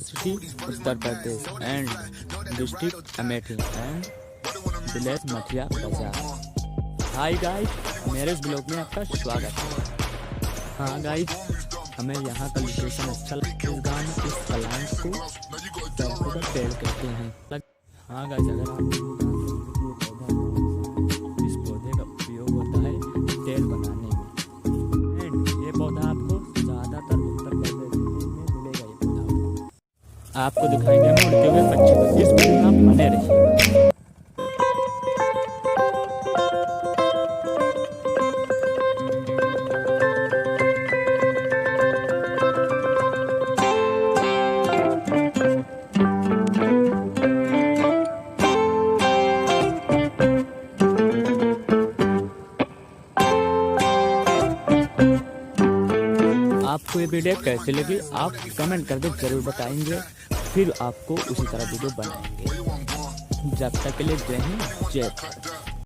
City Uttar Pradesh and district Amethi and village Mathiya Bazar. Hi guys, मेरे इस blog में आपका स्वागत है। हाँ गाइस, हमें यहाँ का लोकेशन अच्छा लगता है। इस गाँव में इस प्लांट को सरसों का पेड़ कहते हैं। हाँ गाइस, अगर आप इस पौधे का उपयोग होता है तेल बनाने में एंड ये पौधा आपको ज़्यादातर उत्तर प्रदेश में मिलेगा। ये पौधा आपको दिखाएंगे हम उड़ते हुए पक्षी को। इस वीडियो में आप बने रहिएगा। आपको ये वीडियो कैसी लगी आप कमेंट करके जरूर बताएंगे, फिर आपको उसी तरह वीडियो बनाएंगे। जब तक के लिए जय हिंद, जय भारत।